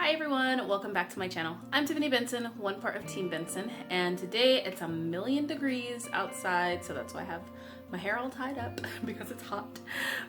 Hi everyone, welcome back to my channel. I'm Tiffany Benson, one part of Team Benson, and today it's 1,000,000 degrees outside, so that's why I have my hair all tied up because it's hot.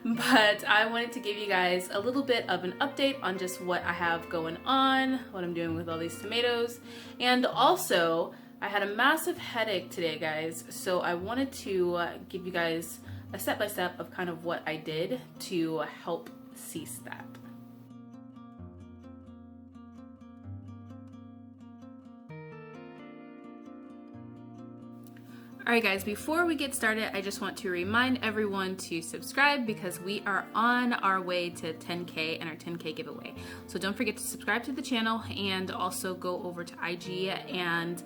But I wanted to give you guys a little bit of an update on just what I have going on, what I'm doing with all these tomatoes, and also I had a massive headache today, guys, so I wanted to give you guys a step-by-step of kind of what I did to help cease that. Alright guys, before we get started, I just want to remind everyone to subscribe because we are on our way to 10K and our 10K giveaway. So don't forget to subscribe to the channel and also go over to IG and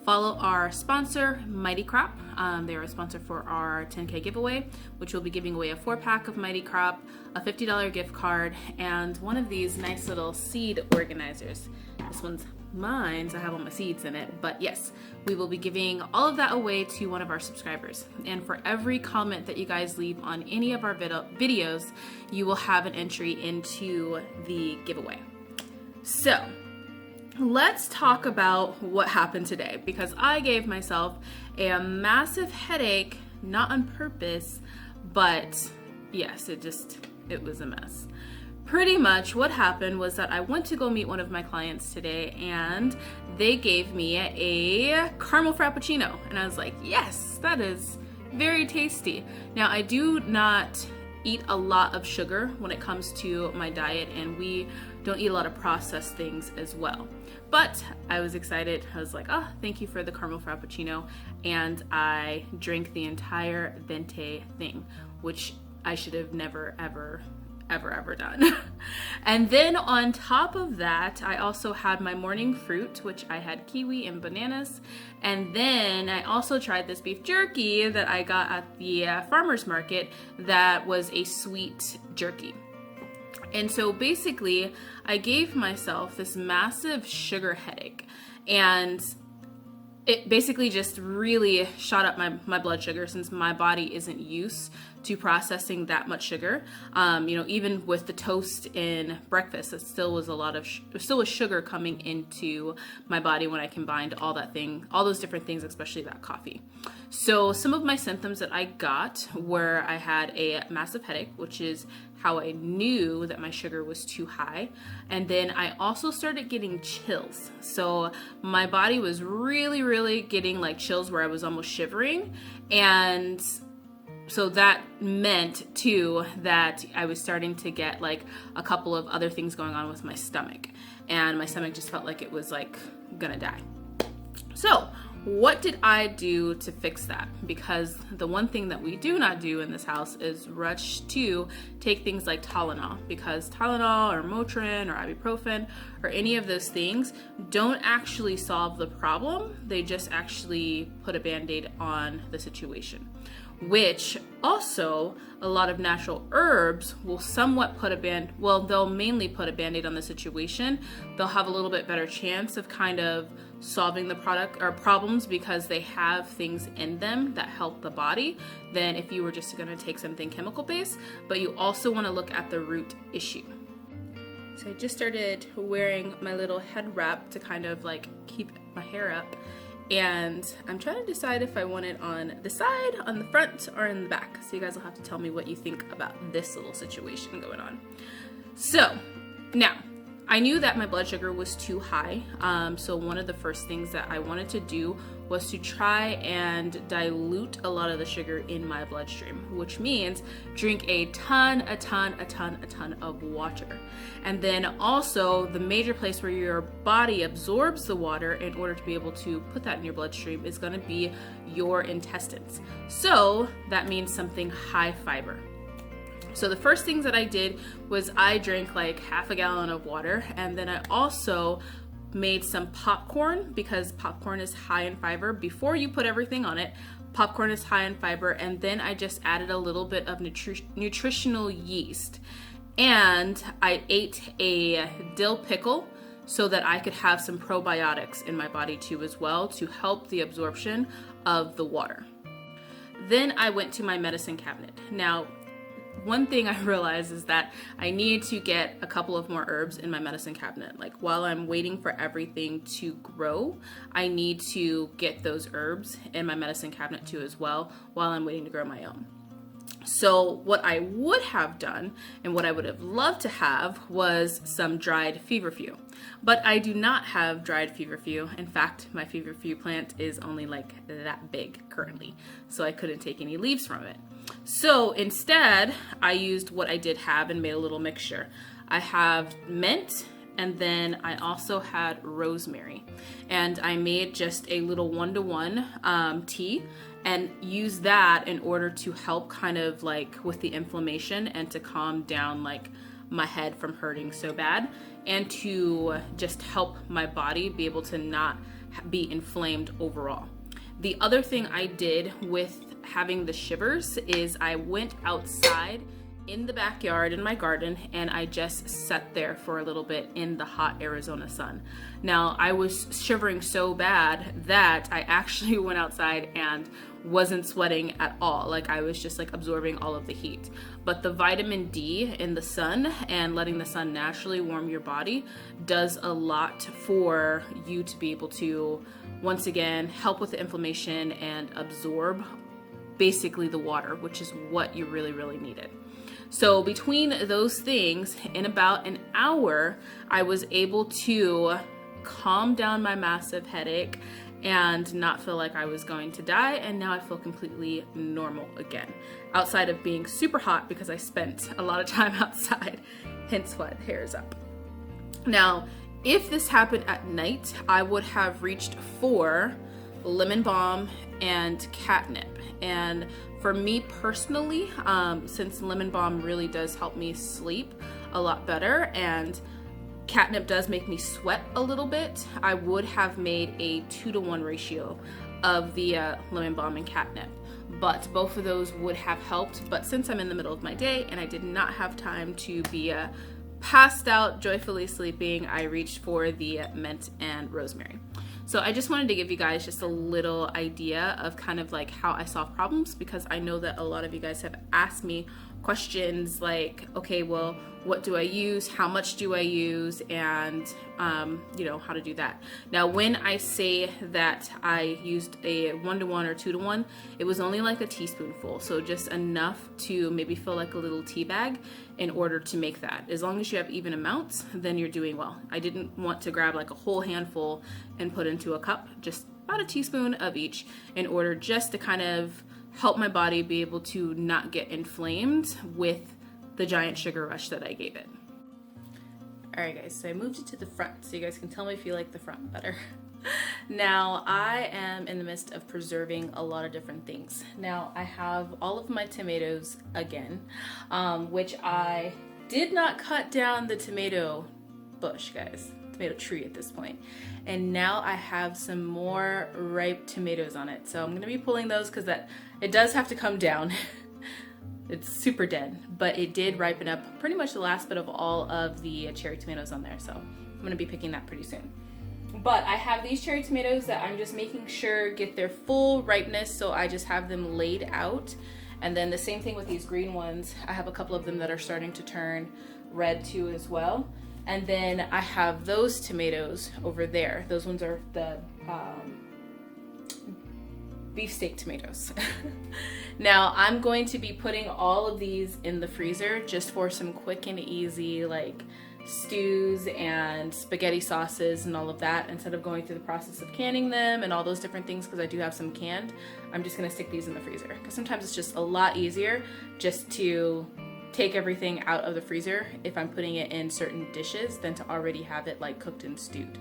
follow our sponsor, Mighty Crop. They're a sponsor for our 10K giveaway, which will be giving away a 4-pack of Mighty Crop, a $50 gift card, and one of these nice little seed organizers. This one's mine, so I have all my seeds in it, but yes, we will be giving all of that away to one of our subscribers. And for every comment that you guys leave on any of our videos, you will have an entry into the giveaway. So let's talk about what happened today, because I gave myself a massive headache, not on purpose, but yes, it was a mess. Pretty much what happened was that I went to go meet one of my clients today and they gave me a caramel frappuccino, and I was like, yes, that is very tasty. Now, I do not eat a lot of sugar when it comes to my diet, and we don't eat a lot of processed things as well. But I was excited. I was like, oh, thank you for the caramel frappuccino. And I drank the entire venti thing, which I should have never, ever done. And then on top of that, I also had my morning fruit, which I had kiwi and bananas. And then I also tried this beef jerky that I got at the farmer's market that was a sweet jerky. And so basically, I gave myself this massive sugar headache, and it basically just really shot up my blood sugar, since my body isn't used to processing that much sugar. Even with the toast in breakfast, it still was still was sugar coming into my body when I combined all those different things, especially that coffee. So some of my symptoms that I got were I had a massive headache, which is how I knew that my sugar was too high. And then I also started getting chills. So my body was really getting like chills where I was almost shivering. And so that meant too that I was starting to get like a couple of other things going on with my stomach. And my stomach just felt like it was like gonna die. So what did I do to fix that? Because the one thing that we do not do in this house is rush to take things like Tylenol, because Tylenol or Motrin or ibuprofen or any of those things don't actually solve the problem. They just actually put a band-aid on the situation. Which also, a lot of natural herbs will somewhat they'll mainly put a band-aid on the situation. They'll have a little bit better chance of kind of solving the product or problems because they have things in them that help the body than if you were just going to take something chemical based. But you also want to look at the root issue. So I just started wearing my little head wrap to kind of like keep my hair up. And I'm trying to decide if I want it on the side, on the front, or in the back. So you guys will have to tell me what you think about this little situation going on. So now, I knew that my blood sugar was too high. So one of the first things that I wanted to do was to try and dilute a lot of the sugar in my bloodstream, which means drink a ton of water. And then also the major place where your body absorbs the water in order to be able to put that in your bloodstream is going to be your intestines. So that means something high fiber. So the first things that I did was I drank like half a gallon of water, and then I also made some popcorn, because popcorn is high in fiber. Before you put everything on it, popcorn is high in fiber, and then I just added a little bit of nutritional yeast. And I ate a dill pickle so that I could have some probiotics in my body too as well to help the absorption of the water. Then I went to my medicine cabinet. Now, one thing I realized is that I need to get a couple of more herbs in my medicine cabinet. Like while I'm waiting for everything to grow, I need to get those herbs in my medicine cabinet too as well while I'm waiting to grow my own. So what I would have done and what I would have loved to have was some dried feverfew. But I do not have dried feverfew. In fact, my feverfew plant is only like that big currently, so I couldn't take any leaves from it. So instead, I used what I did have and made a little mixture. I have mint, and then I also had rosemary. And I made just a little 1-to-1 tea and use that in order to help kind of like with the inflammation and to calm down like my head from hurting so bad, and to just help my body be able to not be inflamed overall. The other thing I did with having the shivers is I went outside in the backyard in my garden and I just sat there for a little bit in the hot Arizona sun. Now I was shivering so bad that I actually went outside and wasn't sweating at all. Like I was just like absorbing all of the heat. But the vitamin D in the sun and letting the sun naturally warm your body does a lot for you to be able to, once again, help with the inflammation and absorb basically the water, which is what you really, really needed. So between those things, in about an hour, I was able to calm down my massive headache and not feel like I was going to die, and now I feel completely normal again. Outside of being super hot because I spent a lot of time outside, hence why the hair is up. Now, if this happened at night, I would have reached for lemon balm and catnip. And for me personally, since lemon balm really does help me sleep a lot better and catnip does make me sweat a little bit, I would have made a 2-to-1 ratio of the lemon balm and catnip. But both of those would have helped. But since I'm in the middle of my day and I did not have time to be passed out joyfully sleeping, I reached for the mint and rosemary. So I just wanted to give you guys just a little idea of kind of like how I solve problems, because I know that a lot of you guys have asked me questions like, okay, well, what do I use? How much do I use? And, you know, how to do that. Now, when I say that I used a 1-to-1 or 2-to-1, it was only like a teaspoonful. So just enough to maybe feel like a little tea bag in order to make that. As long as you have even amounts, then you're doing well. I didn't want to grab like a whole handful and put into a cup, just about a teaspoon of each in order just to kind of help my body be able to not get inflamed with the giant sugar rush that I gave it. All right, guys, so I moved it to the front so you guys can tell me if you like the front better. Now, I am in the midst of preserving a lot of different things. Now, I have all of my tomatoes again, which I did not cut down the tomato bush, guys, tomato tree at this point. And now I have some more ripe tomatoes on it. So I'm gonna be pulling those because it does have to come down. It's super dead, but it did ripen up pretty much the last bit of all of the cherry tomatoes on there. So I'm gonna be picking that pretty soon. But I have these cherry tomatoes that I'm just making sure get their full ripeness. So I just have them laid out. And then the same thing with these green ones. I have a couple of them that are starting to turn red too as well. And then I have those tomatoes over there. Those ones are the beefsteak tomatoes. Now I'm going to be putting all of these in the freezer just for some quick and easy like stews and spaghetti sauces and all of that, instead of going through the process of canning them and all those different things, because I do have some canned. I'm just gonna stick these in the freezer because sometimes it's just a lot easier just to take everything out of the freezer if I'm putting it in certain dishes than to already have it like cooked and stewed.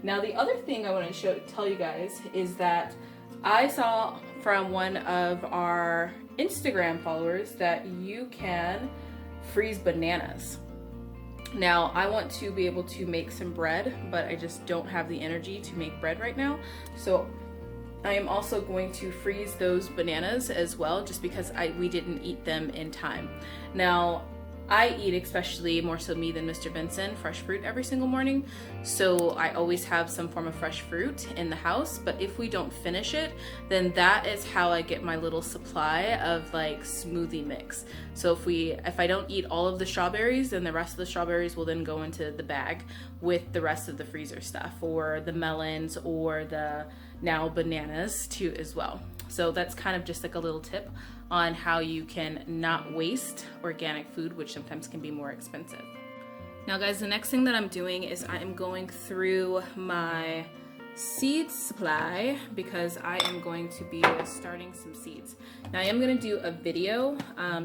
Now the other thing I want to tell you guys is that I saw from one of our Instagram followers that you can freeze bananas. Now I want to be able to make some bread, but I just don't have the energy to make bread right now. So I am also going to freeze those bananas as well, just because we didn't eat them in time. Now, I eat, especially more so me than Mr. Vincent, fresh fruit every single morning. So I always have some form of fresh fruit in the house. But if we don't finish it, then that is how I get my little supply of like smoothie mix. So if I don't eat all of the strawberries, then the rest of the strawberries will then go into the bag with the rest of the freezer stuff, or the melons, or the now bananas too as well. So that's kind of just like a little tip on how you can not waste organic food, which sometimes can be more expensive. Now guys, the next thing that I'm doing is I am going through my seed supply because I am going to be starting some seeds. Now I am going to do a video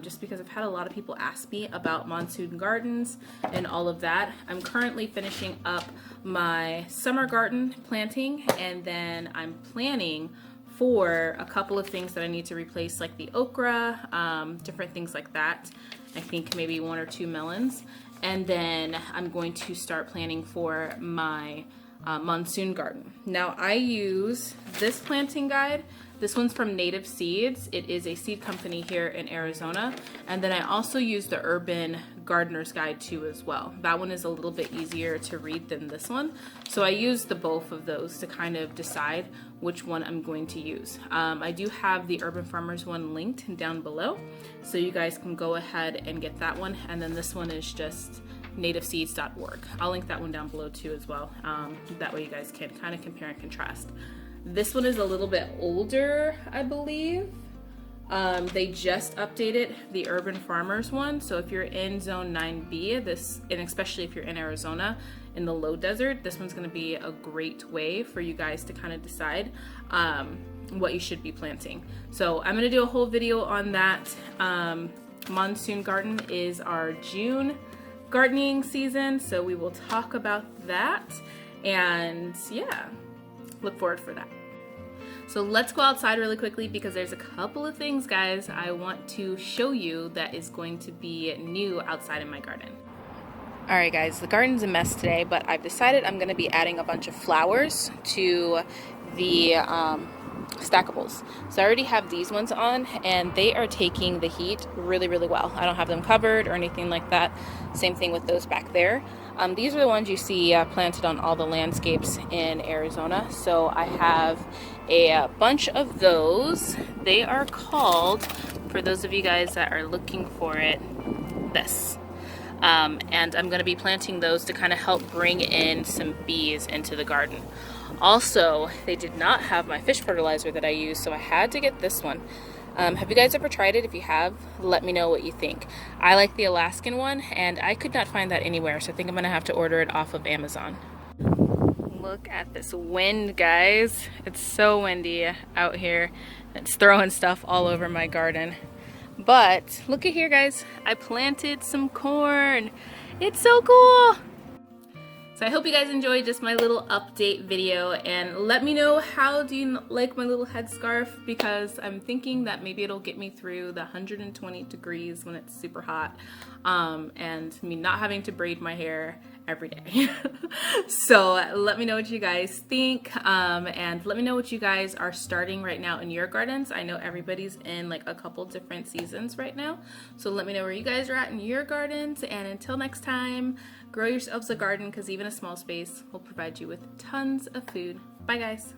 just because I've had a lot of people ask me about monsoon gardens and all of that. I'm currently finishing up my summer garden planting, and then I'm planning for a couple of things that I need to replace, like the okra, different things like that. I think maybe 1 or 2 melons. And then I'm going to start planning for my monsoon garden. Now I use this planting guide. This one's from Native Seeds. It is a seed company here in Arizona. And then I also use the Urban Gardener's Guide too as well. That one is a little bit easier to read than this one. So I use the both of those to kind of decide which one I'm going to use. I do have the Urban Farmers one linked down below, so you guys can go ahead and get that one. And then this one is just nativeseeds.org. I'll link that one down below too as well. That way you guys can kind of compare and contrast. This one is a little bit older, I believe. They just updated the Urban Farmers one. So if you're in Zone 9B, and especially if you're in Arizona in the low desert, this one's going to be a great way for you guys to kind of decide what you should be planting. So I'm going to do a whole video on that. Monsoon garden is our June gardening season, so we will talk about that. And yeah, look forward for that. So let's go outside really quickly because there's a couple of things, guys, I want to show you that is going to be new outside in my garden. All right, guys, the garden's a mess today, but I've decided I'm going to be adding a bunch of flowers to the stackables. So I already have these ones on, and they are taking the heat really, really well. I don't have them covered or anything like that. Same thing with those back there. These are the ones you see planted on all the landscapes in Arizona. So I have a bunch of those. They are called, for those of you guys that are looking for it, this. And I'm going to be planting those to kind of help bring in some bees into the garden. Also, they did not have my fish fertilizer that I use, so I had to get this one. Have you guys ever tried it? If you have, let me know what you think. I like the Alaskan one, and I could not find that anywhere, so I think I'm going to have to order it off of Amazon. Look at this wind, guys. It's so windy out here. It's throwing stuff all over my garden. But look at here, guys. I planted some corn. It's so cool. So I hope you guys enjoyed just my little update video, and let me know how do you like my little headscarf, because I'm thinking that maybe it'll get me through the 120 degrees when it's super hot, and me not having to braid my hair every day. So let me know what you guys think, and let me know what you guys are starting right now in your gardens. I know everybody's in like a couple different seasons right now, so let me know where you guys are at in your gardens. And until next time, grow yourselves a garden, because even a small space will provide you with tons of food. Bye, guys.